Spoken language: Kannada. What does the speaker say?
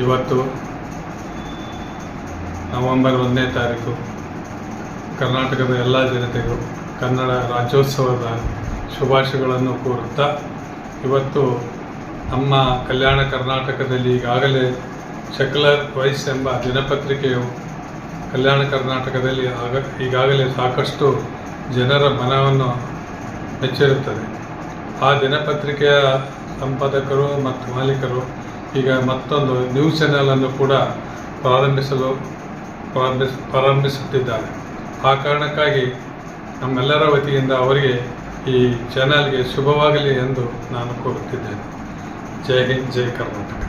ಇವತ್ತು ನವೆಂಬರ್ 1ನೇ ತಾರೀಕು ಕರ್ನಾಟಕದ ಎಲ್ಲ ಜನತೆಗೂ ಕನ್ನಡ ರಾಜ್ಯೋತ್ಸವದ ಶುಭಾಶಯಗಳನ್ನು ಕೋರುತ್ತಾ, ಇವತ್ತು ನಮ್ಮ ಕಲ್ಯಾಣ ಕರ್ನಾಟಕದಲ್ಲಿ ಈಗಾಗಲೇ ಸೆಕ್ಯುಲರ್ ವಾಯ್ಸ್ ಎಂಬ ದಿನಪತ್ರಿಕೆಯು ಕಲ್ಯಾಣ ಕರ್ನಾಟಕದಲ್ಲಿ ಈಗಾಗಲೇ ಸಾಕಷ್ಟು ಜನರ ಮನವನ್ನು ಮೆಚ್ಚಿರುತ್ತದೆ. ಆ ದಿನಪತ್ರಿಕೆಯ ಸಂಪಾದಕರು ಮತ್ತು ಮಾಲೀಕರು ಈಗ ಮತ್ತೊಂದು ನ್ಯೂಸ್ ಚಾನೆಲನ್ನು ಕೂಡ ಪ್ರಾರಂಭಿಸುತ್ತಿದ್ದಾರೆ. ಆ ಕಾರಣಕ್ಕಾಗಿ ನಮ್ಮೆಲ್ಲರ ವತಿಯಿಂದ ಅವರಿಗೆ ಈ ಚಾನೆಲ್ಗೆ ಶುಭವಾಗಲಿ ಎಂದು ನಾನು ಕೋರುತ್ತಿದ್ದೇನೆ. ಜೈ ಹಿಂದ್, ಜೈ ಕರ್ನಾಟಕ.